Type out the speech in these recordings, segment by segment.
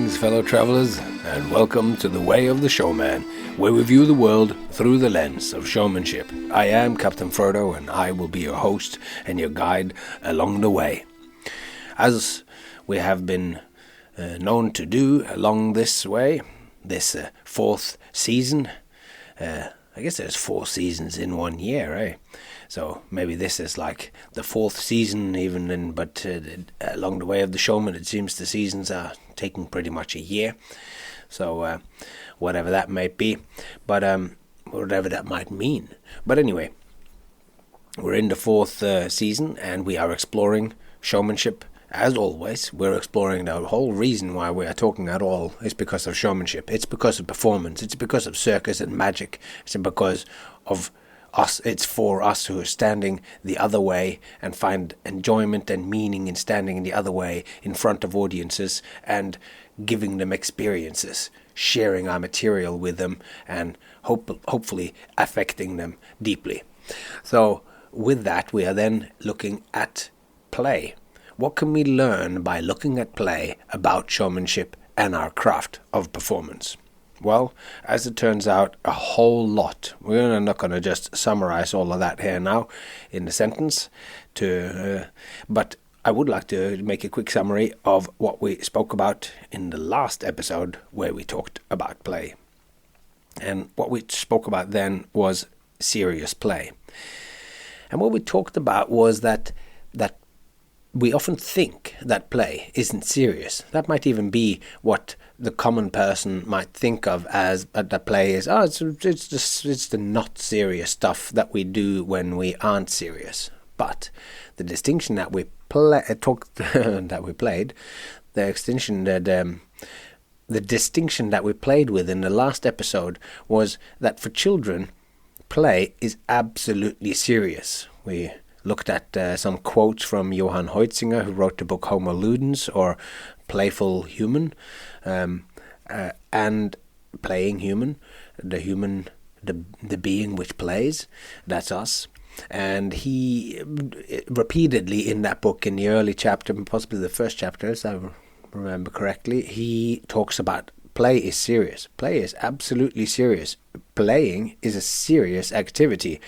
Greetings, fellow travelers, and welcome to the Way of the Showman, where we view the world through the lens of showmanship. I am Captain Frodo, and I will be your host and your guide along the way. As we have been known to do along this way, this fourth season, I guess there's 4 seasons in 1 year, eh? So maybe this is like the 4th season even, but along the Way of the Showman it seems the seasons are taking pretty much a year. So whatever that might be, but whatever that might mean. But anyway, we're in the 4th season and we are exploring showmanship. As always, we're exploring the whole reason why we are talking at all is because of showmanship. It's because of performance. It's because of circus and magic. It's because of us. It's for us who are standing the other way and find enjoyment and meaning in standing in the other way in front of audiences and giving them experiences, sharing our material with them and hopefully affecting them deeply. So with that, we are then looking at play. What can we learn by looking at play about showmanship and our craft of performance? Well, as it turns out, a whole lot. We're not going to just summarize all of that here now in the sentence, but I would like to make a quick summary of what we spoke about in the last episode where we talked about play. And what we spoke about then was serious play. And what we talked about was that we often think that play isn't serious. That might even be what the common person might think of as that play is. It's the not serious stuff that we do when we aren't serious. But the distinction that we played, the distinction that we played with in the last episode was that for children, play is absolutely serious. We looked at some quotes from Johann Huizinga, who wrote the book Homo Ludens, or Playful Human, and Playing Human, the being which plays, that's us. And he repeatedly in that book, in the early chapter, possibly the first chapter, as I remember correctly, he talks about play is serious. Play is absolutely serious. Playing is a serious activity.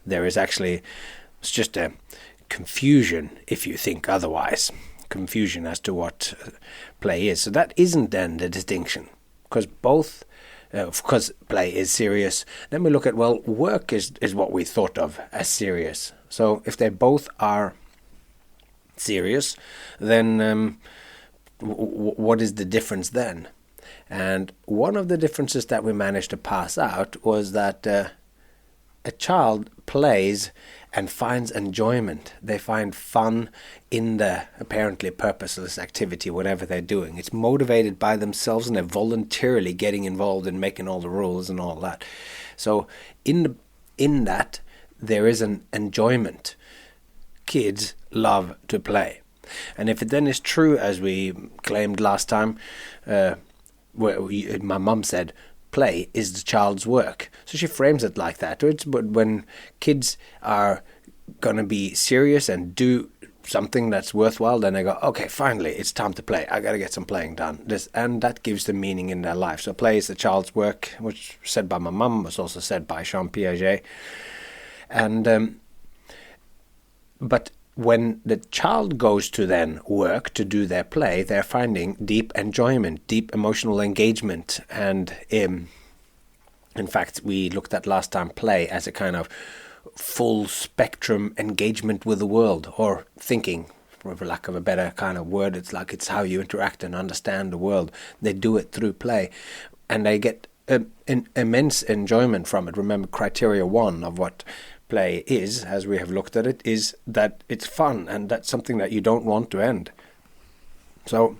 There is actually... It's just a confusion if you think otherwise. Confusion as to what play is. So that isn't then the distinction. Because because play is serious. Then we look at, well, work is what we thought of as serious. So if they both are serious, then what is the difference then? And one of the differences that we managed to pass out was that a child plays and finds enjoyment. They find fun in the apparently purposeless activity, whatever they're doing. It's motivated by themselves and they're voluntarily getting involved in making all the rules and all that. So in that, there is an enjoyment. Kids love to play. And if it then is true, as we claimed last time, my mum said, play is the child's work. So she frames it like that. But when kids are going to be serious and do something that's worthwhile, then they go, okay, finally, it's time to play. I got to get some playing done. And that gives them meaning in their life. So play is the child's work, which was said by my mum, was also said by Jean Piaget. And but when the child goes to then work to do their play, they're finding deep enjoyment, deep emotional engagement. And in fact, we looked at last time play as a kind of full spectrum engagement with the world, or thinking, for lack of a better kind of word. It's how you interact and understand the world. They do it through play, and they get an immense enjoyment from it. Remember, criteria 1 of what play is, as we have looked at it, is that it's fun, and that's something that you don't want to end. So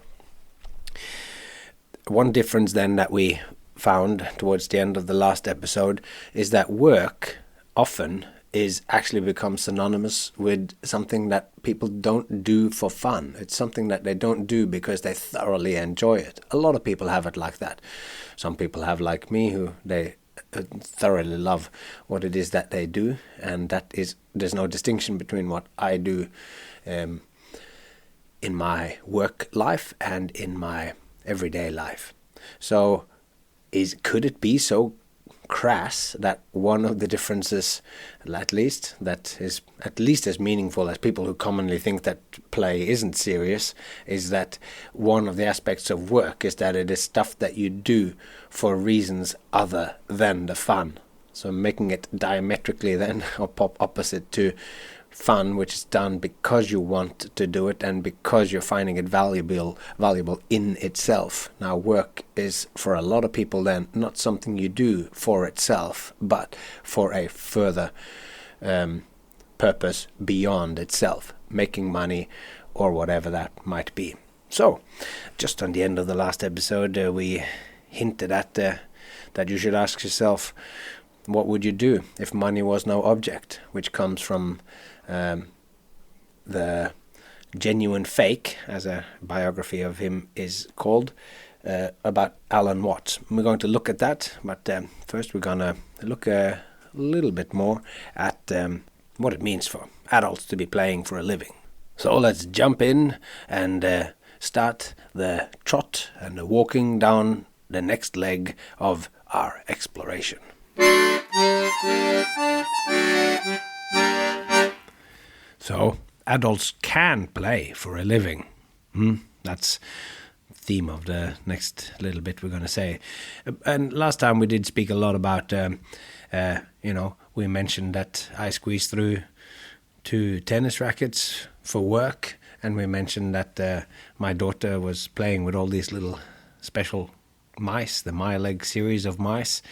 one difference then that we found towards the end of the last episode is that work often is actually become synonymous with something that people don't do for fun. It's something that they don't do because they thoroughly enjoy it. A lot of people have it like that. Some people have, like me, who they thoroughly love what it is that they do, and there's no distinction between what I do in my work life and in my everyday life. So could it be so crass that one of the differences, at least, that is at least as meaningful as people who commonly think that play isn't serious, is that one of the aspects of work is that it is stuff that you do for reasons other than the fun. So making it diametrically then opposite to fun, which is done because you want to do it and because you're finding it valuable in itself. Now, work is for a lot of people then not something you do for itself, but for a further purpose beyond itself, making money or whatever that might be. So, just on the end of the last episode, we hinted at that you should ask yourself, what would you do if money was no object, which comes from the Genuine Fake, as a biography of him is called, about Alan Watts. We're going to look at that, but first we're going to look a little bit more at what it means for adults to be playing for a living. So let's jump in and start the trot and the walking down the next leg of our exploration. So, adults can play for a living. That's the theme of the next little bit we're going to say. And last time we did speak a lot about, we mentioned that I squeezed through 2 tennis rackets for work, and we mentioned that my daughter was playing with all these little special mice, the My Leg series of mice.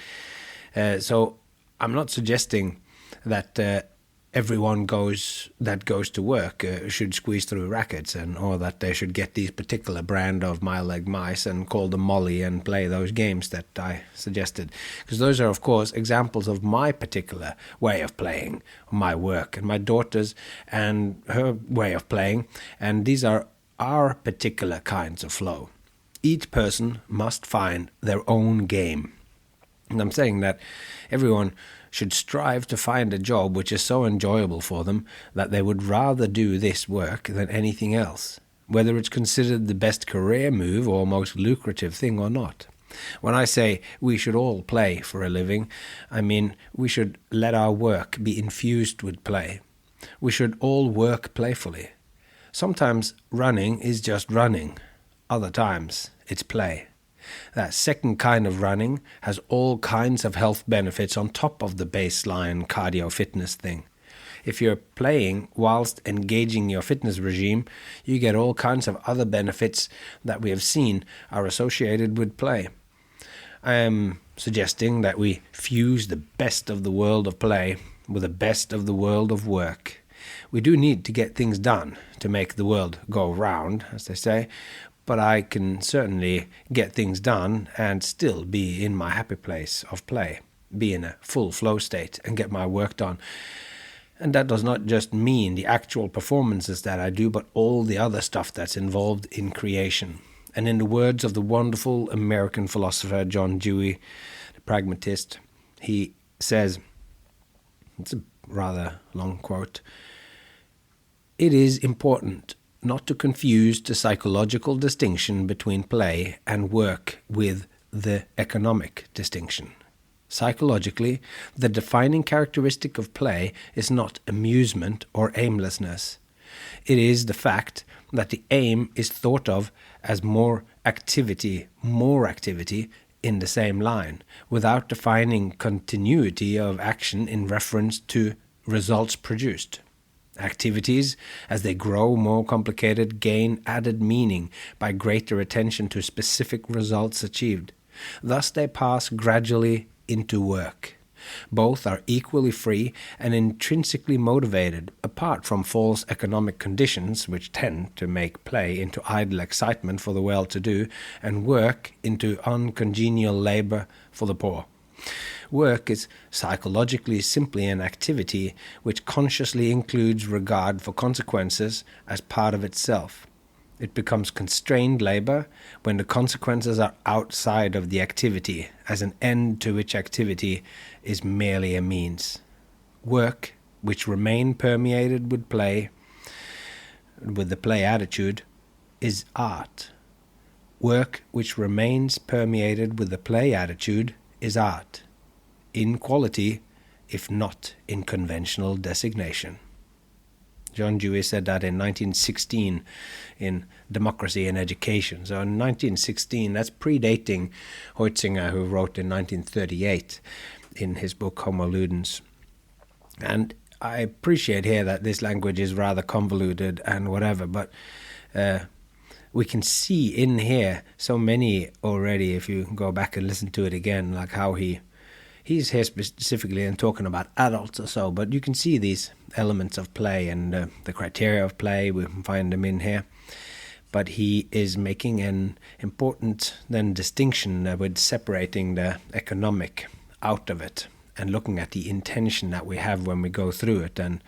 So I'm not suggesting that everyone that goes to work should squeeze through rackets, or that they should get these particular brand of My Leg mice and call them Molly and play those games that I suggested. Because those are, of course, examples of my particular way of playing, my work, and my daughter's and her way of playing. And these are our particular kinds of flow. Each person must find their own game. And I'm saying that everyone should strive to find a job which is so enjoyable for them that they would rather do this work than anything else, whether it's considered the best career move or most lucrative thing or not. When I say we should all play for a living, I mean we should let our work be infused with play. We should all work playfully. Sometimes running is just running. Other times it's play. That second kind of running has all kinds of health benefits on top of the baseline cardio fitness thing. If you're playing whilst engaging your fitness regime, you get all kinds of other benefits that we have seen are associated with play. I am suggesting that we fuse the best of the world of play with the best of the world of work. We do need to get things done to make the world go round, as they say, but I can certainly get things done and still be in my happy place of play, be in a full flow state and get my work done. And that does not just mean the actual performances that I do, but all the other stuff that's involved in creation. And in the words of the wonderful American philosopher John Dewey, the pragmatist, he says, it's a rather long quote, "It is important not to confuse the psychological distinction between play and work with the economic distinction. Psychologically, the defining characteristic of play is not amusement or aimlessness. It is the fact that the aim is thought of as more activity in the same line, without defining continuity of action in reference to results produced. Activities, as they grow more complicated, gain added meaning by greater attention to specific results achieved. Thus they pass gradually into work. Both are equally free and intrinsically motivated, apart from false economic conditions which tend to make play into idle excitement for the well-to-do and work into uncongenial labor for the poor. Work is psychologically simply an activity which consciously includes regard for consequences as part of itself. It becomes constrained labor when the consequences are outside of the activity, as an end to which activity is merely a means. Work, which remain permeated with play, with the play attitude, is art. Work which remains permeated with the play attitude is art, in quality, if not in conventional designation. John Dewey said that in 1916 in Democracy in Education. So in 1916, that's predating Huizinga, who wrote in 1938 in his book Homo Ludens. And I appreciate here that this language is rather convoluted and whatever, but we can see in here so many already, if you go back and listen to it again, like how he's here specifically and talking about adults or so, but you can see these elements of play and the criteria of play, we can find them in here. But he is making an important then distinction with separating the economic out of it and looking at the intention that we have when we go through it. And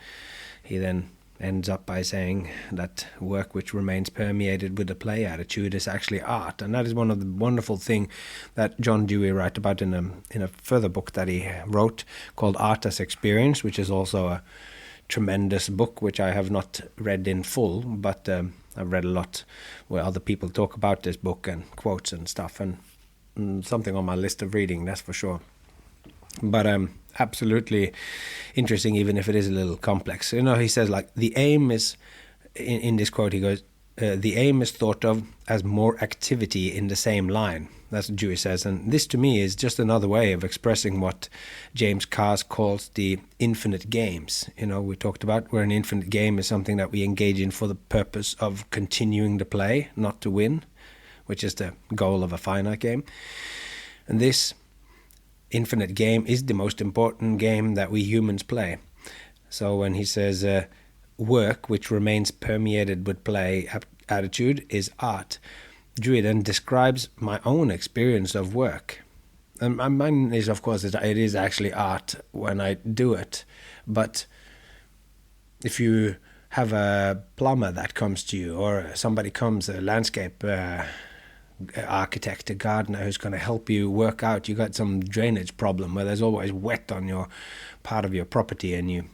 he then ends up by saying that work which remains permeated with the play attitude is actually art. And that is one of the wonderful things that John Dewey wrote about in a further book that he wrote called Art as Experience, which is also a tremendous book which I have not read in full, but I've read a lot where other people talk about this book and quotes and stuff, and something on my list of reading, that's for sure. But absolutely interesting, even if it is a little complex. He says, like, the aim is, in this quote, he goes, the aim is thought of as more activity in the same line. That's what Dewey says. And this, to me, is just another way of expressing what James Carr calls the infinite games. We talked about where an infinite game is something that we engage in for the purpose of continuing the play, not to win, which is the goal of a finite game. And this infinite game is the most important game that we humans play. So when he says work which remains permeated with play attitude is art, Dewey then describes my own experience of work. And mine is, of course, it is actually art when I do it. But if you have a plumber that comes to you, or somebody comes, a landscape architect, a gardener who's going to help you work out, you got some drainage problem where there's always wet on your part of your property and you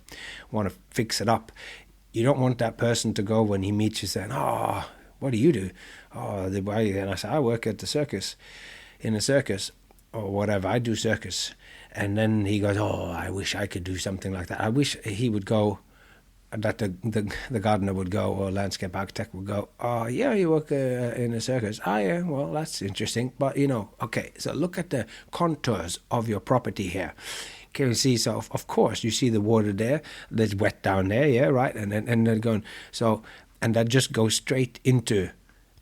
want to fix it up, you don't want that person to go when he meets you saying, "Oh, what do you do?" "Oh, and I say, "I work at the circus, in a circus," or whatever, "I do circus." And then he goes, "Oh, I wish I could do something like that. I wish he would go," that the gardener would go, or landscape architect would go, "Oh, yeah, you work in a circus." "Ah, yeah, well, that's interesting. But, okay, so look at the contours of your property here. Can you see? So, of course, you see the water there. There's wet down there, yeah, right? And then going, so, and that just goes straight into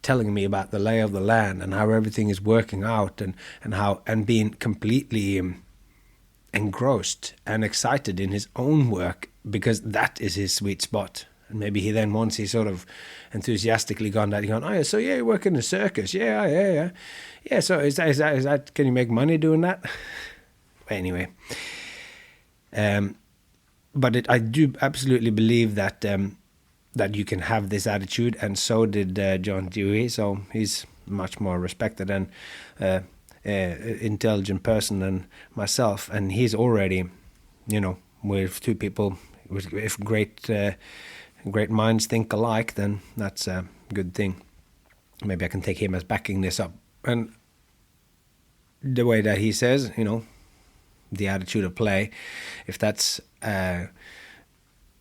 telling me about the lay of the land and how everything is working out and being completely engrossed and excited in his own work, because that is his sweet spot. And maybe he then, once he's sort of enthusiastically gone that, he's gone, "Oh, yeah, so yeah, you work in the circus, yeah. So is that? Can you make money doing that?" Anyway, but I do absolutely believe that that you can have this attitude, and so did John Dewey. So he's much more respected and intelligent person than myself, and he's already, with two people, if great minds think alike, then that's a good thing. Maybe I can take him as backing this up. And the way that he says, the attitude of play, if that's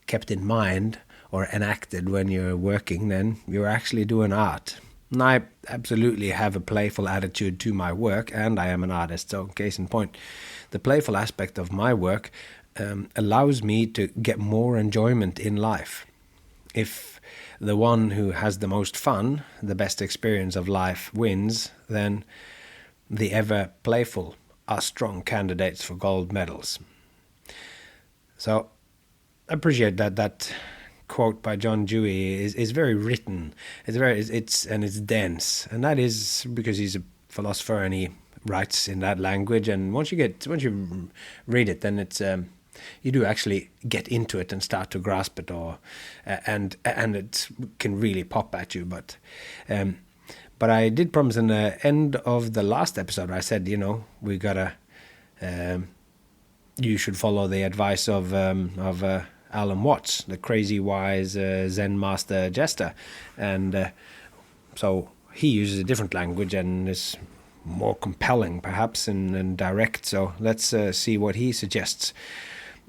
kept in mind or enacted when you're working, then you're actually doing art. And I absolutely have a playful attitude to my work, and I am an artist, so case in point. The playful aspect of my work allows me to get more enjoyment in life. If the one who has the most fun, the best experience of life wins, then the ever playful are strong candidates for gold medals. So I appreciate that quote by John Dewey is very written. It's dense, and that is because he's a philosopher and he writes in that language. And once you read it, then it's you do actually get into it and start to grasp it, and it can really pop at you. But I did promise in the end of the last episode, I said, we gotta, you should follow the advice of Alan Watts, the crazy wise Zen master jester, and so he uses a different language and is more compelling, perhaps, and direct. So let's see what he suggests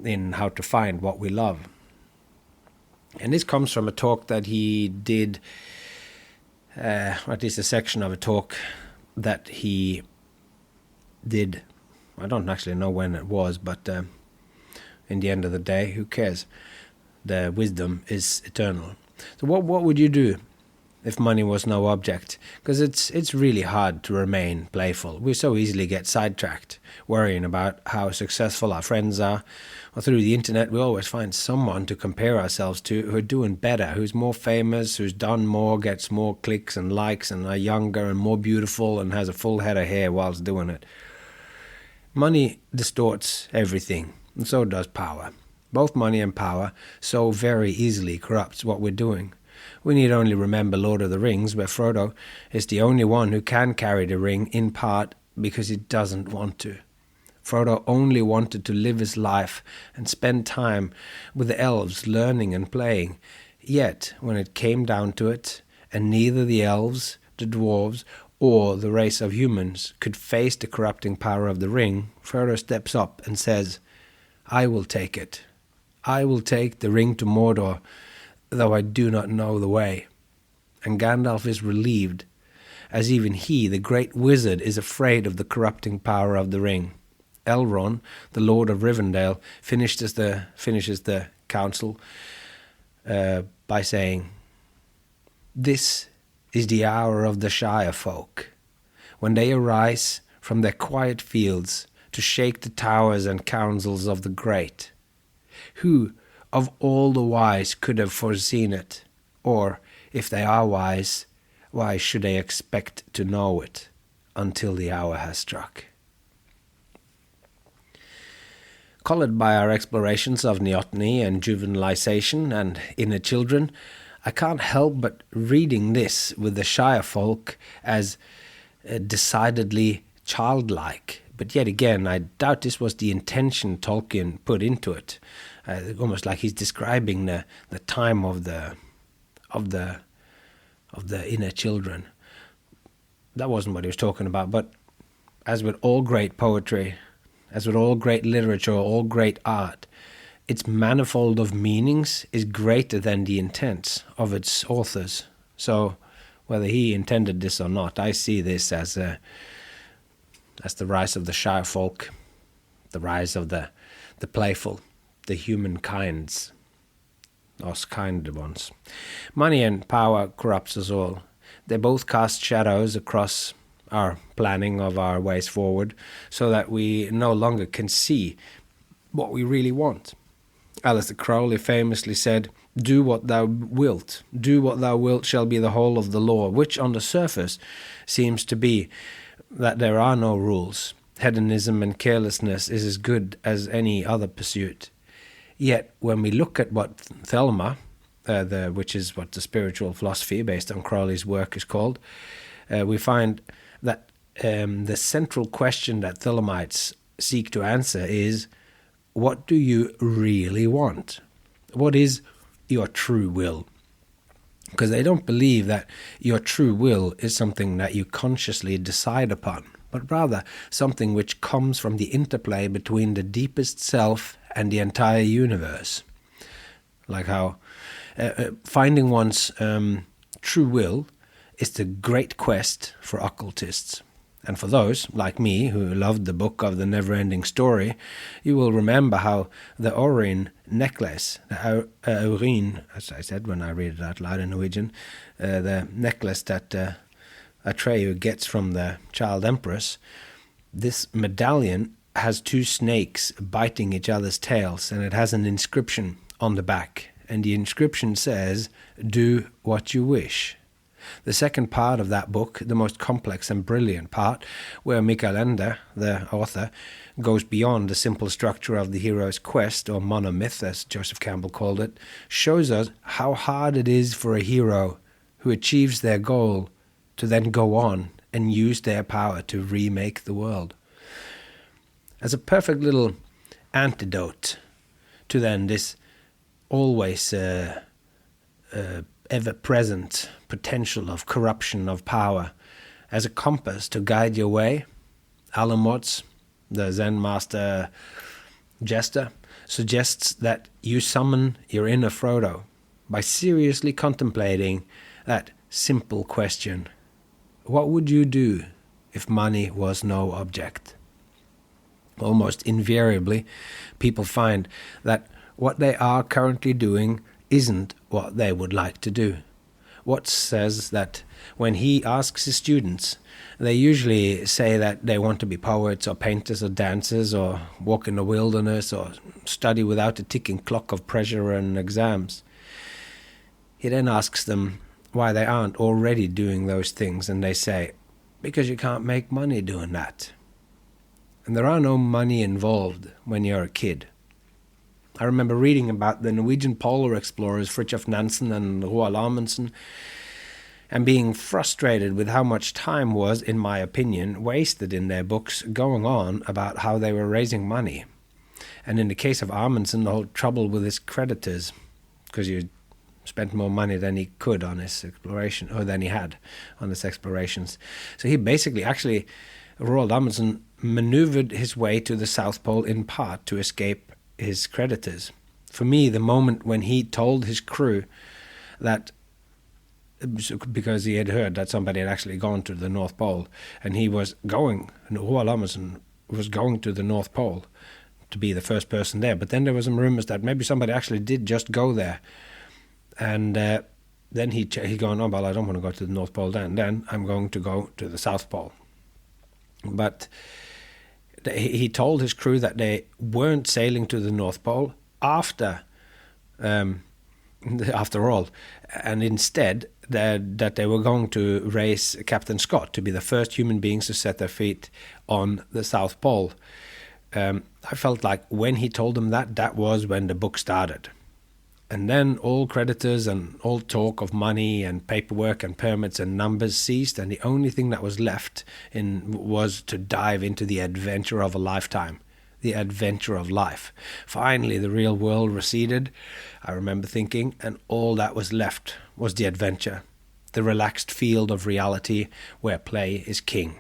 in how to find what we love. And this comes from a talk that he did, or at least a section of a talk that he did. I don't actually know when it was, but in the end of the day, who cares? The wisdom is eternal. So what would you do if money was no object? Because it's really hard to remain playful. We so easily get sidetracked, worrying about how successful our friends are. Or through the internet, we always find someone to compare ourselves to who are doing better, who's more famous, who's done more, gets more clicks and likes, and are younger and more beautiful and has a full head of hair whilst doing it. Money distorts everything, and so does power. Both money and power so very easily corrupts what we're doing. We need only remember Lord of the Rings, where Frodo is the only one who can carry the ring, in part because he doesn't want to. Frodo only wanted to live his life and spend time with the elves, learning and playing. Yet, when it came down to it, and neither the elves, the dwarves, or the race of humans could face the corrupting power of the ring, Frodo steps up and says, "I will take it. I will take the ring to Mordor, though I do not know the way." And Gandalf is relieved, as even he, the great wizard, is afraid of the corrupting power of the ring. Elrond, the Lord of Rivendell, finishes the council by saying, "This is the hour of the Shire folk, when they arise from their quiet fields to shake the towers and councils of the great. Who of all the wise could have foreseen it? Or, if they are wise, why should they expect to know it until the hour has struck?" Colored by our explorations of neoteny and juvenilization and inner children, I can't help but reading this with the Shire folk as decidedly childlike. But yet again, I doubt this was the intention Tolkien put into it. Almost like he's describing the time of the inner children. That wasn't what he was talking about. But as with all great poetry, as with all great literature, all great art, its manifold of meanings is greater than the intents of its authors. So, whether he intended this or not, I see this as the rise of the Shire folk, the rise of the playful, the humankinds, us kind ones. Money and power corrupts us all. They both cast shadows across our planning of our ways forward, so that we no longer can see what we really want. Alistair Crowley famously said, "Do what thou wilt. Do what thou wilt shall be the whole of the law," which on the surface seems to be that there are no rules. Hedonism and carelessness is as good as any other pursuit. Yet when we look at what Thelma, which is what the spiritual philosophy based on Crowley's work is called, we find that the central question that Thelemites seek to answer is, what do you really want? What is your true will? Because they don't believe that your true will is something that you consciously decide upon, but rather something which comes from the interplay between the deepest self and the entire universe. Like how finding one's true will is the great quest for occultists. And for those, like me, who loved the book of the never-ending story, you will remember how the Orin necklace, the Orin, as I said when I read it out loud in Norwegian, the necklace that Atreyu gets from the child empress, this medallion has two snakes biting each other's tails, and it has an inscription on the back. And the inscription says, "Do what you wish." The second part of that book, the most complex and brilliant part, where Mikael Ende, the author, goes beyond the simple structure of the hero's quest, or monomyth, as Joseph Campbell called it, shows us how hard it is for a hero who achieves their goal to then go on and use their power to remake the world. As a perfect little antidote to then this always ever-present potential of corruption of power as a compass to guide your way. Alan Watts, the Zen master jester, suggests that you summon your inner Frodo by seriously contemplating that simple question: what would you do if money was no object? Almost invariably, people find that what they are currently doing isn't what they would like to do. Watts says that when he asks his students, they usually say that they want to be poets or painters or dancers or walk in the wilderness or study without a ticking clock of pressure and exams. He then asks them why they aren't already doing those things, and they say, because you can't make money doing that. And there are no money involved when you're a kid. I remember reading about the Norwegian polar explorers Fridtjof Nansen and Roald Amundsen, and being frustrated with how much time was, in my opinion, wasted in their books going on about how they were raising money. And in the case of Amundsen, the whole trouble with his creditors, because he spent more money than he could on his exploration, or than he had on his explorations. So he basically, Roald Amundsen maneuvered his way to the South Pole in part to escape his creditors. For me, the moment when he told his crew that, because he had heard that somebody had actually gone to the North Pole, and Roald Amundsen was going to the North Pole to be the first person there, but then there was some rumors that maybe somebody actually did just go there, and then he going, oh, well, I don't want to go to the North Pole then I'm going to go to the South Pole. But he told his crew that they weren't sailing to the North Pole after all, and instead that they were going to raise Captain Scott to be the first human beings to set their feet on the South Pole. I felt like when he told them that was when the book started. And then all creditors and all talk of money and paperwork and permits and numbers ceased, and the only thing that was left was to dive into the adventure of a lifetime, the adventure of life. Finally, the real world receded, I remember thinking, and all that was left was the adventure, the relaxed field of reality where play is king.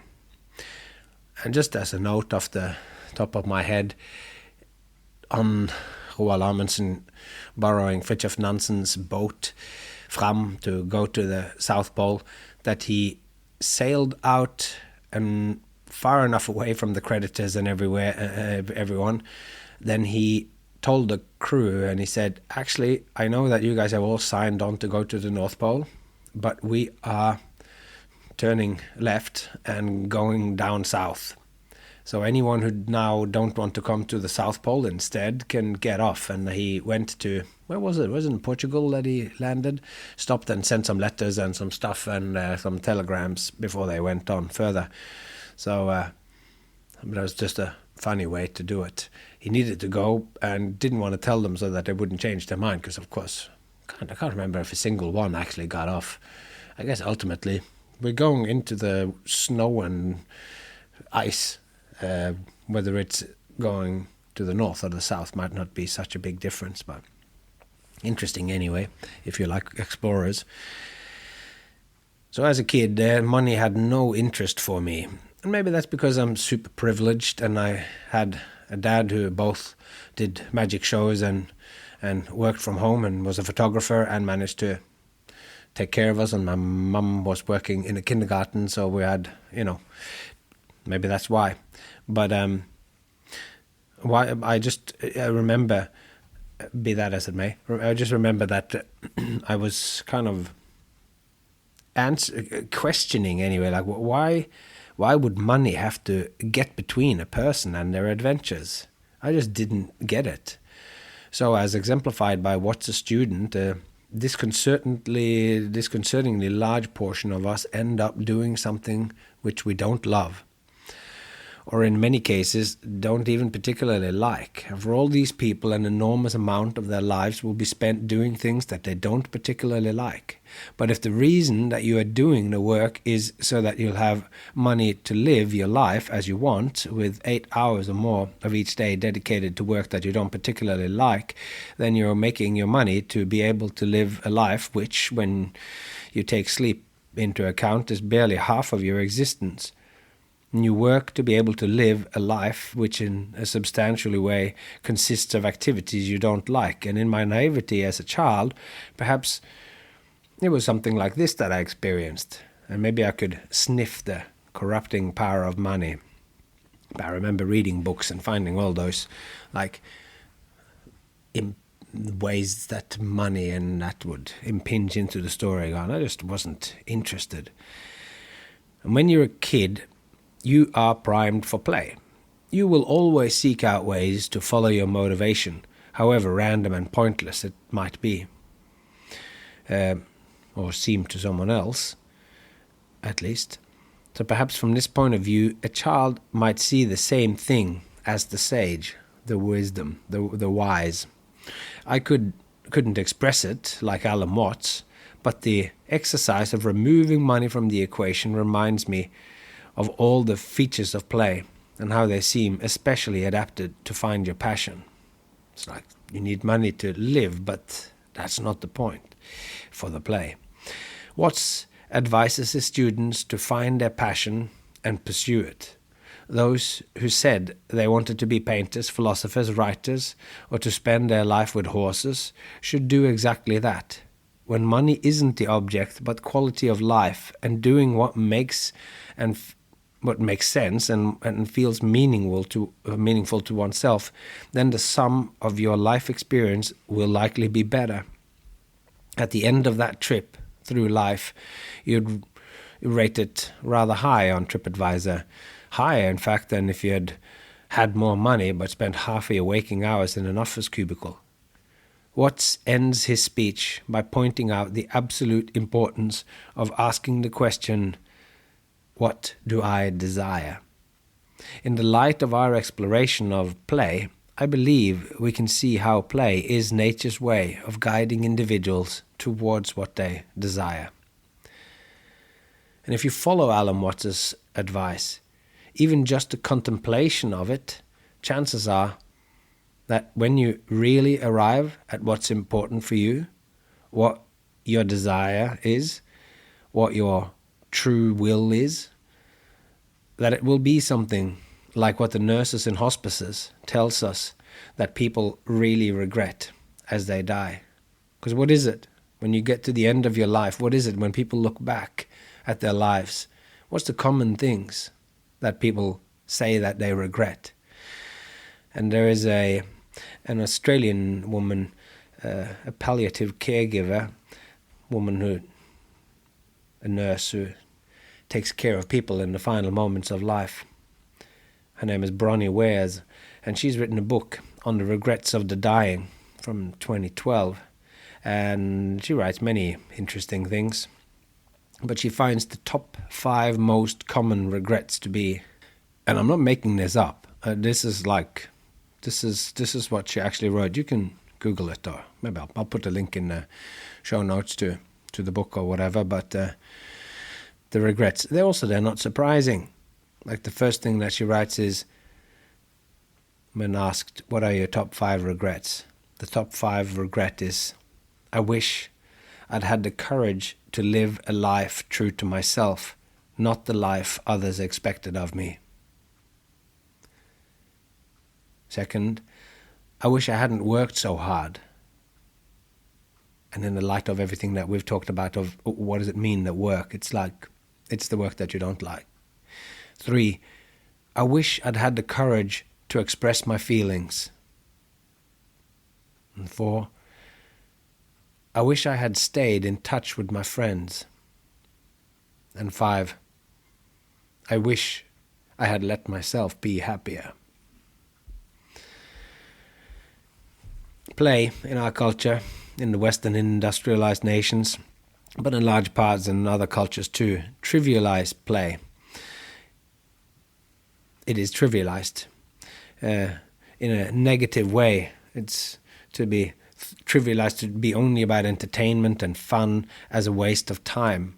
And just as a note off the top of my head, on Roald Amundsen borrowing Fridtjof Nansen's boat Fram to go to the South Pole, that he sailed out and far enough away from the creditors and everyone. Then he told the crew, and he said, actually, I know that you guys have all signed on to go to the North Pole, but we are turning left and going down south. So anyone who now don't want to come to the South Pole instead can get off. And he went to, where was it? Was it in Portugal that he landed? Stopped and sent some letters and some stuff and some telegrams before they went on further. So that was just a funny way to do it. He needed to go and didn't want to tell them so that they wouldn't change their mind, because of course, I can't remember if a single one actually got off. I guess ultimately we're going into the snow and ice. Whether it's going to the north or the south might not be such a big difference, but interesting anyway, if you like explorers. So as a kid, money had no interest for me. And maybe that's because I'm super privileged and I had a dad who both did magic shows and worked from home and was a photographer and managed to take care of us. And my mum was working in a kindergarten, so we had, maybe that's why. But I remember, be that as it may, I just remember that I was kind of questioning anyway, like why would money have to get between a person and their adventures? I just didn't get it. So as exemplified by What's a Student, disconcertingly large portion of us end up doing something which we don't love, or in many cases don't even particularly like. And for all these people, an enormous amount of their lives will be spent doing things that they don't particularly like. But if the reason that you are doing the work is so that you'll have money to live your life as you want, with 8 hours or more of each day dedicated to work that you don't particularly like, then you're making your money to be able to live a life which, when you take sleep into account, is barely half of your existence. And you work to be able to live a life which in a substantial way consists of activities you don't like. And in my naivety as a child, perhaps it was something like this that I experienced. And maybe I could sniff the corrupting power of money. But I remember reading books and finding all those ways that money and that would impinge into the story. And I just wasn't interested. And when you're a kid, you are primed for play. You will always seek out ways to follow your motivation, however random and pointless it might be, or seem to someone else, at least. So perhaps from this point of view, a child might see the same thing as the sage, the wisdom, the wise. I couldn't express it like Alan Watts, but the exercise of removing money from the equation reminds me of all the features of play and how they seem especially adapted to find your passion. It's like you need money to live, but that's not the point for the play. Watts advises his students to find their passion and pursue it. Those who said they wanted to be painters, philosophers, writers, or to spend their life with horses should do exactly that. When money isn't the object, but quality of life and doing what makes sense and feels meaningful to oneself, then the sum of your life experience will likely be better. At the end of that trip through life, you'd rate it rather high on TripAdvisor. Higher, in fact, than if you had more money but spent half of your waking hours in an office cubicle. Watts ends his speech by pointing out the absolute importance of asking the question, what do I desire? In the light of our exploration of play, I believe we can see how play is nature's way of guiding individuals towards what they desire. And if you follow Alan Watts' advice, even just the contemplation of it, chances are that when you really arrive at what's important for you, what your desire is, what your true will is, that it will be something like what the nurses in hospices tells us that people really regret as they die. Because what is it when you get to the end of your life? What is it when people look back at their lives? What's the common things that people say that they regret? And there is an Australian woman, a palliative caregiver, a nurse who takes care of people in the final moments of life. Her name is Bronnie Wares, and she's written a book on the regrets of the dying from 2012. And she writes many interesting things. But she finds the top 5 most common regrets to be, and I'm not making this up, this is what she actually wrote. You can Google it, or maybe I'll put a link in the show notes to the book or whatever, but the regrets, they're not surprising. Like the first thing that she writes is, when asked, what are your top 5 regrets? The top 5 regret is, I wish I'd had the courage to live a life true to myself, not the life others expected of me. Second, I wish I hadn't worked so hard. And in the light of everything that we've talked about of what does it mean that work, it's the work that you don't like. 3, I wish I'd had the courage to express my feelings. And 4, I wish I had stayed in touch with my friends. And 5, I wish I had let myself be happier. Play in our culture, in the Western industrialized nations, but in large parts in other cultures too, trivialize play. it is trivialized in a negative way. It's to be trivialized to be only about entertainment and fun as a waste of time.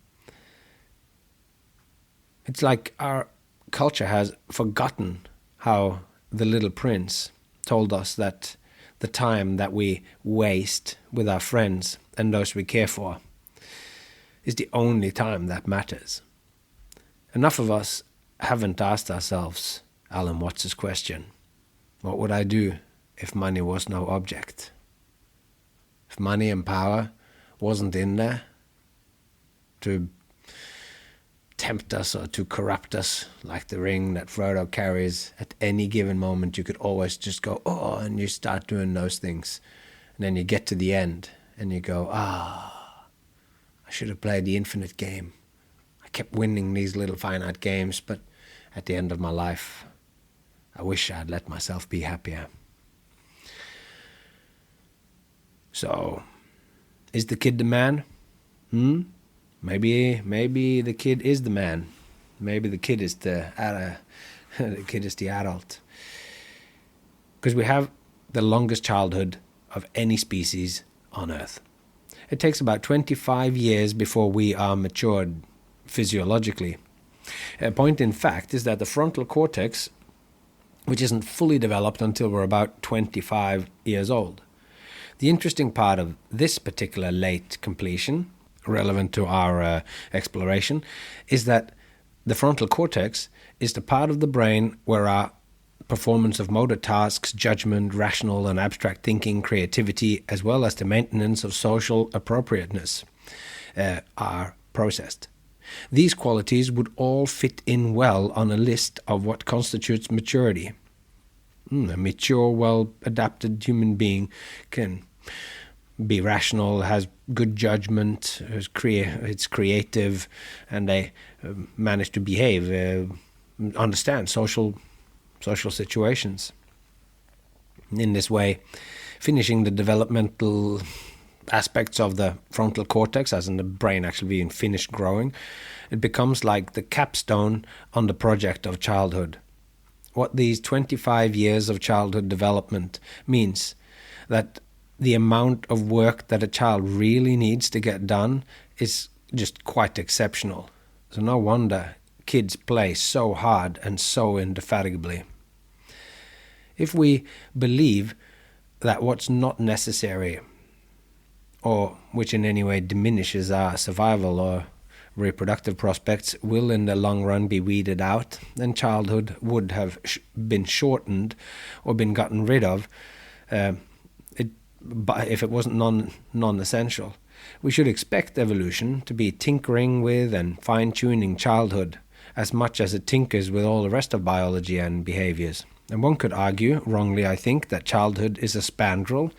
It's like our culture has forgotten how the Little Prince told us that the time that we waste with our friends and those we care for is the only time that matters. Enough of us haven't asked ourselves Alan Watts' question, what would I do if money was no object? If money and power wasn't in there to tempt us or to corrupt us, like the ring that Frodo carries, at any given moment you could always just go, oh, and you start doing those things. And then you get to the end and you go, I should have played the infinite game. I kept winning these little finite games, but at the end of my life, I wish I'd let myself be happier. So, is the kid the man? Maybe the kid is the man. Maybe the kid is the kid is the adult. Because we have the longest childhood of any species on Earth. It takes about 25 years before we are matured physiologically. A point in fact is that the frontal cortex, which isn't fully developed until we're about 25 years old. The interesting part of this particular late completion, relevant to our exploration, is that the frontal cortex is the part of the brain where our performance of motor tasks, judgment, rational and abstract thinking, creativity, as well as the maintenance of social appropriateness are processed. These qualities would all fit in well on a list of what constitutes maturity. A mature, well-adapted human being can be rational, has good judgment, it's creative, and they manage to behave, understand social situations. In this way, finishing the developmental aspects of the frontal cortex, as in the brain actually being finished growing, it becomes like the capstone on the project of childhood. What these 25 years of childhood development means that the amount of work that a child really needs to get done is just quite exceptional. So no wonder kids play so hard and so indefatigably. If we believe that what's not necessary, or which in any way diminishes our survival or reproductive prospects, will in the long run be weeded out, then childhood would have been shortened or been gotten rid of if it wasn't non-essential. We should expect evolution to be tinkering with and fine-tuning childhood as much as it tinkers with all the rest of biology and behaviors. And one could argue, wrongly I think, that childhood is a spandrel,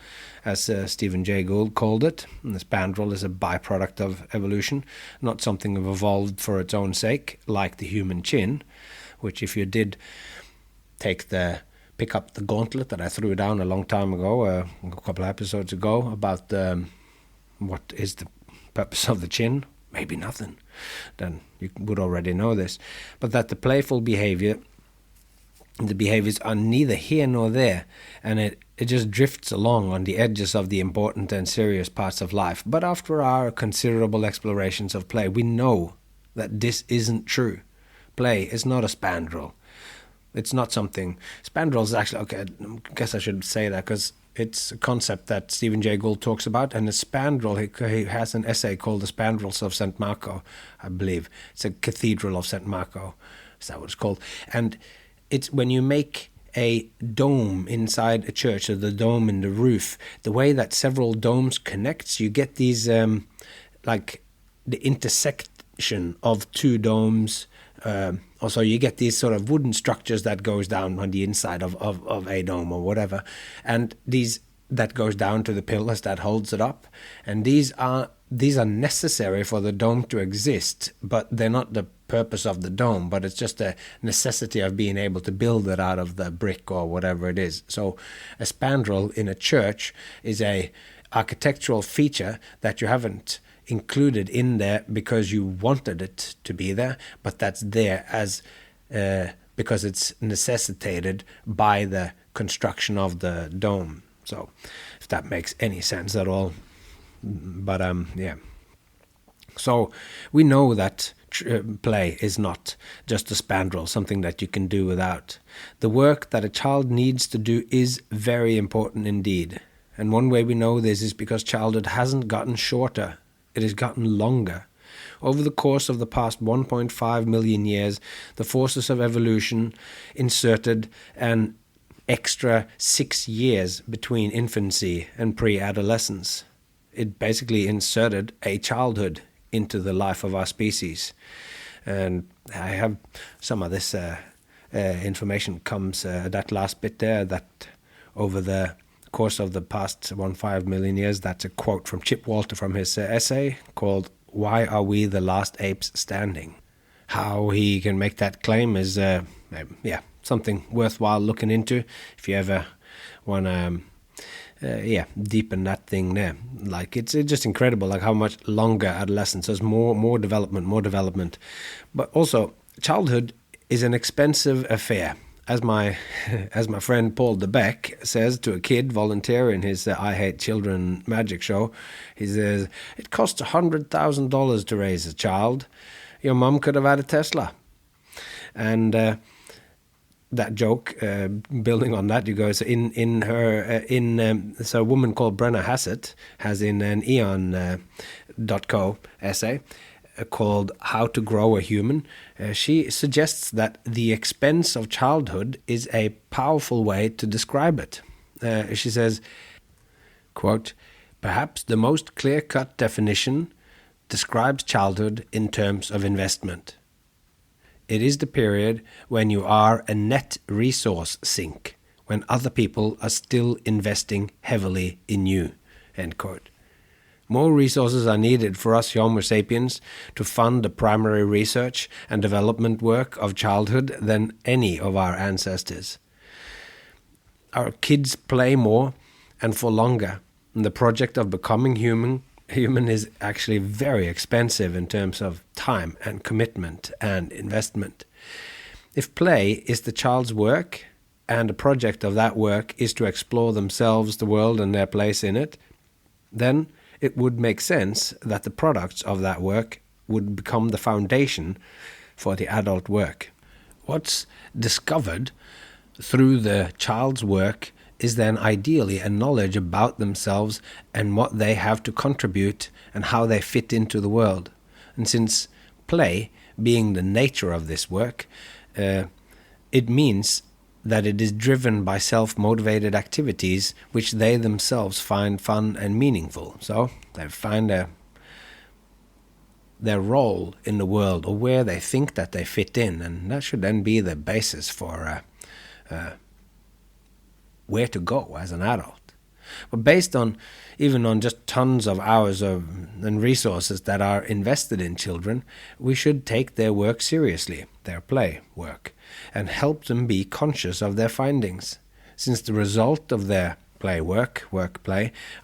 as Stephen Jay Gould called it. And the spandrel is a byproduct of evolution, not something evolved for its own sake, like the human chin, which if you did pick up the gauntlet that I threw down a long time ago, a couple of episodes ago, about what is the purpose of the chin, maybe nothing, then you would already know this. But that the playful behavior, the behaviors are neither here nor there, and it just drifts along on the edges of the important and serious parts of life. But after our considerable explorations of play, we know that this isn't true. Play is not a spandrel. It's not something... Spandrel is actually... Okay, I guess I should say that because it's a concept that Stephen Jay Gould talks about. And a spandrel, he has an essay called The Spandrels of St. Marco, I believe. It's a cathedral of St. Marco. Is that what it's called? And it's when you make a dome inside a church, or the dome in the roof, the way that several domes connects, you get these, like the intersection of two domes. Also, you get these sort of wooden structures that goes down on the inside of a dome or whatever, and these that goes down to the pillars that holds it up, and these are necessary for the dome to exist, but they're not the purpose of the dome, but it's just a necessity of being able to build it out of the brick or whatever it is. So a spandrel in a church is a architectural feature that you haven't included in there because you wanted it to be there, but that's there as because it's necessitated by the construction of the dome. So if that makes any sense at all. But yeah. So we know that play is not just a spandrel, something that you can do without. The work that a child needs to do is very important indeed. And one way we know this is because childhood hasn't gotten shorter, it has gotten longer. Over the course of the past 1.5 million years, the forces of evolution inserted an extra 6 years between infancy and pre-adolescence. It basically inserted a childhood into the life of our species. And I have some of this information comes, that last bit there, that over the course of the past 1.5 million years, that's a quote from Chip Walter from his essay called "Why Are We the Last Apes Standing?" How he can make that claim is something worthwhile looking into if you ever want to deepen that thing there. Like it's just incredible, like how much longer adolescence has more development. But also, childhood is an expensive affair. As my friend Paul DeBeck says to a kid volunteer in his I Hate Children magic show, he says, "It costs $100,000 to raise a child. Your mum could have had a Tesla." And that joke, building on that, you go, so so a woman called Brenna Hassett has in an Eon.co essay called "How to Grow a Human," she suggests that the expense of childhood is a powerful way to describe it. She says, quote, "Perhaps the most clear-cut definition describes childhood in terms of investment. It is the period when you are a net resource sink, when other people are still investing heavily in you." End quote. More resources are needed for us Homo sapiens to fund the primary research and development work of childhood than any of our ancestors. Our kids play more and for longer, and the project of becoming human is actually very expensive in terms of time and commitment and investment. If play is the child's work, and the project of that work is to explore themselves, the world, and their place in it, then it would make sense that the products of that work would become the foundation for the adult work. What's discovered through the child's work is then ideally a knowledge about themselves and what they have to contribute and how they fit into the world. And since play being the nature of this work, it means that it is driven by self-motivated activities which they themselves find fun and meaningful. So they find their role in the world, or where they think that they fit in, and that should then be the basis for where to go as an adult. But based on just tons of hours and resources that are invested in children, we should take their work seriously, their play work, and help them be conscious of their findings, since the result of their play,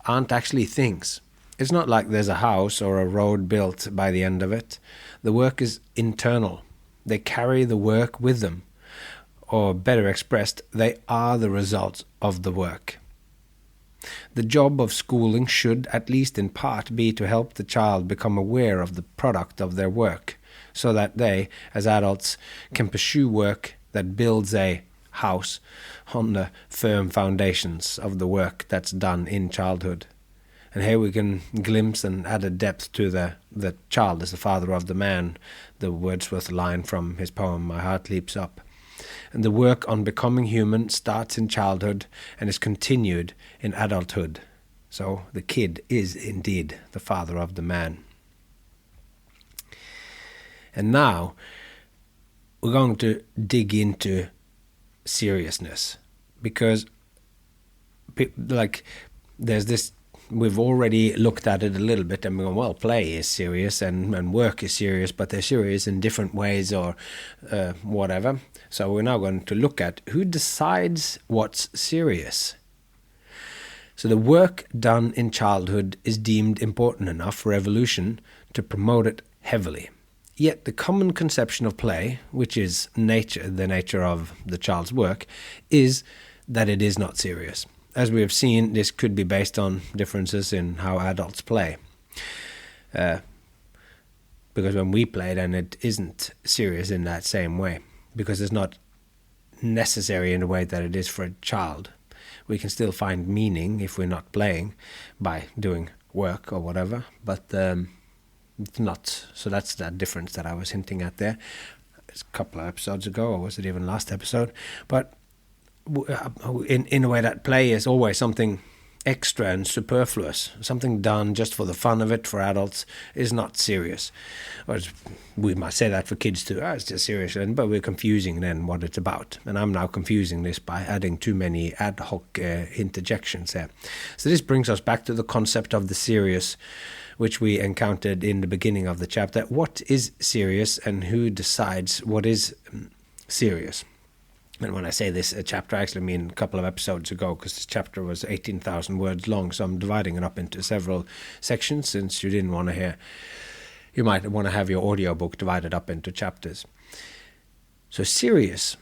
aren't actually things. It's not like there's a house or a road built by the end of it. The work is internal. They carry the work with them. Or better expressed, they are the results of the work. The job of schooling should, at least in part, be to help the child become aware of the product of their work, so that they, as adults, can pursue work that builds a house on the firm foundations of the work that's done in childhood. And here we can glimpse and add a depth to the child as the father of the man, the Wordsworth line from his poem My Heart Leaps Up. And the work on becoming human starts in childhood and is continued in adulthood. So the kid is indeed the father of the man. And now we're going to dig into seriousness, because there's this, we've already looked at it a little bit and we're going, well, play is serious and work is serious, but they're serious in different ways or whatever. So we're now going to look at who decides what's serious. So the work done in childhood is deemed important enough for evolution to promote it heavily. Yet the common conception of play, which is the nature of the child's work, is that it is not serious. As we have seen, this could be based on differences in how adults play. Because when we play, then it isn't serious in that same way, because it's not necessary in the way that it is for a child. We can still find meaning if we're not playing by doing work or whatever, but it's not. So that's that difference that I was hinting at there. It's a couple of episodes ago, or was it even last episode? But in a way, that play is always something extra and superfluous. Something done just for the fun of it for adults is not serious. Or we might say that for kids too. It's just serious, but we're confusing then what it's about. And I'm now confusing this by adding too many ad hoc interjections there. So this brings us back to the concept of the serious, which we encountered in the beginning of the chapter. What is serious, and who decides what is serious? And when I say this chapter, I actually mean a couple of episodes ago, because this chapter was 18,000 words long, so I'm dividing it up into several sections, since you didn't want to hear. You might want to have your audiobook divided up into chapters. So serious.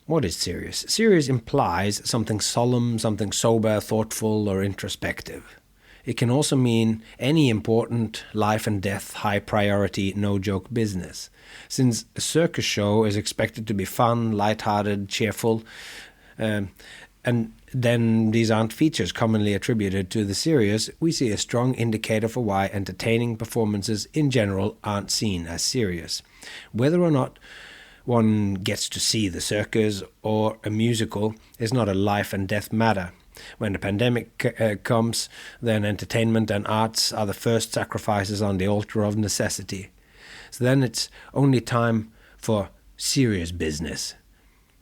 What is serious? Serious implies something solemn, something sober, thoughtful, or introspective. It can also mean any important life and death, high priority, no-joke business. Since a circus show is expected to be fun, light-hearted, cheerful, and then these aren't features commonly attributed to the serious, we see a strong indicator for why entertaining performances in general aren't seen as serious. Whether or not one gets to see the circus or a musical is not a life and death matter. When the pandemic comes, then entertainment and arts are the first sacrifices on the altar of necessity. So then it's only time for serious business.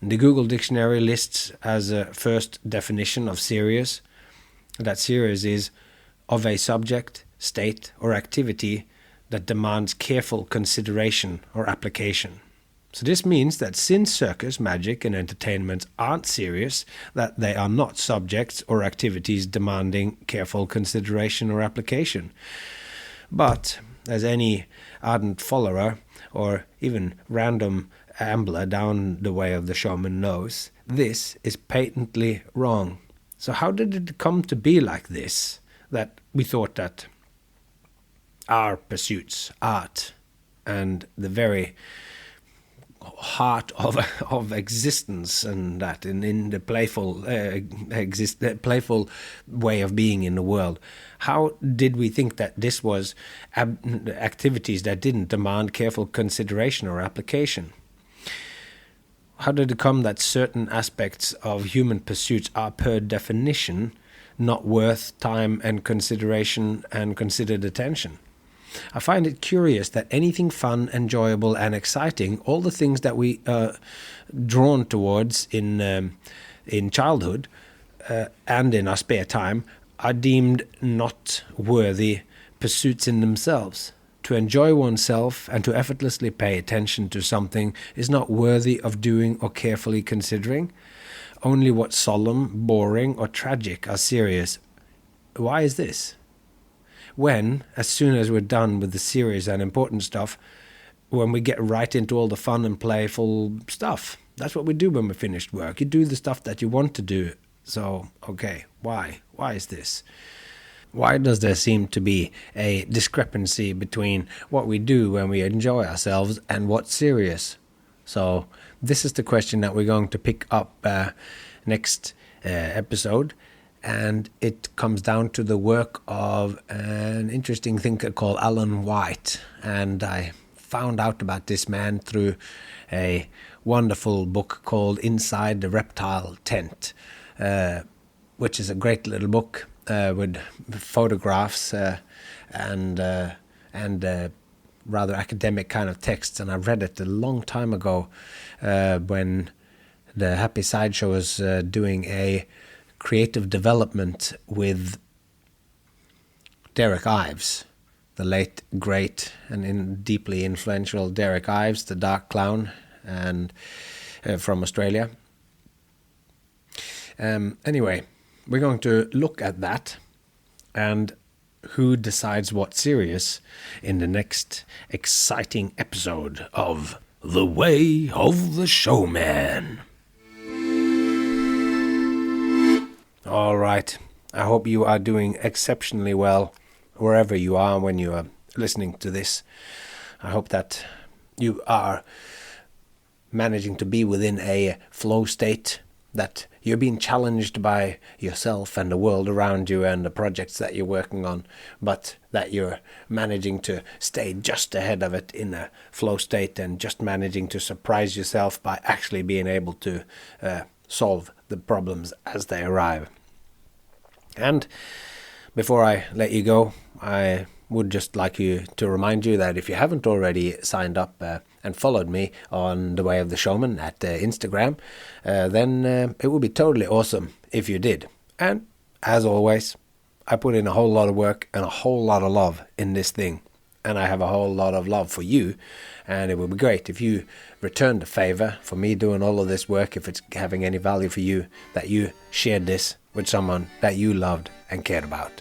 The Google Dictionary lists as a first definition of serious that serious is of a subject, state, or activity that demands careful consideration or application. So this means that since circus, magic, and entertainment aren't serious, that they are not subjects or activities demanding careful consideration or application. But, as any ardent follower, or even random ambler down the way of the showman knows, this is patently wrong. So how did it come to be like this, that we thought that our pursuits, art, and the very heart of existence, and that in the playful playful way of being in the world, how did we think that this was activities that didn't demand careful consideration or application? How did it come that certain aspects of human pursuits are per definition not worth time and consideration and considered attention? I find it curious that anything fun, enjoyable, and exciting, all the things that we are drawn towards in childhood and in our spare time, are deemed not worthy pursuits in themselves. To enjoy oneself and to effortlessly pay attention to something is not worthy of doing or carefully considering. Only what's solemn, boring, or tragic are serious. Why is this? When, as soon as we're done with the serious and important stuff, when we get right into all the fun and playful stuff. That's what we do when we finished work. You do the stuff that you want to do. So, okay, why? Why is this? Why does there seem to be a discrepancy between what we do when we enjoy ourselves and what's serious? So, this is the question that we're going to pick up next episode. And it comes down to the work of an interesting thinker called Alan White. And I found out about this man through a wonderful book called Inside the Reptile Tent, which is a great little book with photographs and rather academic kind of texts. And I read it a long time ago when the Happy Sideshow was doing a creative development with Derek Ives, the late, great, and deeply influential Derek Ives, the dark clown, and from Australia. Anyway, we're going to look at that, and who decides what's serious in the next exciting episode of The Way of the Showman. All right. I hope you are doing exceptionally well wherever you are when you are listening to this. I hope that you are managing to be within a flow state, that you're being challenged by yourself and the world around you and the projects that you're working on, but that you're managing to stay just ahead of it in a flow state and just managing to surprise yourself by actually being able to solve the problems as they arrive. And before I let you go, I would just like to remind you that if you haven't already signed up and followed me on The Way of the Showman at Instagram, then it would be totally awesome if you did. And as always, I put in a whole lot of work and a whole lot of love in this thing. And I have a whole lot of love for you. And it would be great if you returned the favor for me doing all of this work, if it's having any value for you, that you shared this with someone that you loved and cared about.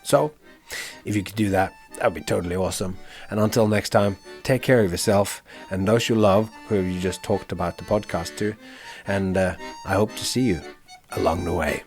So, if you could do that, that would be totally awesome. And until next time, take care of yourself and those you love, who you just talked about the podcast to. And I hope to see you along the way.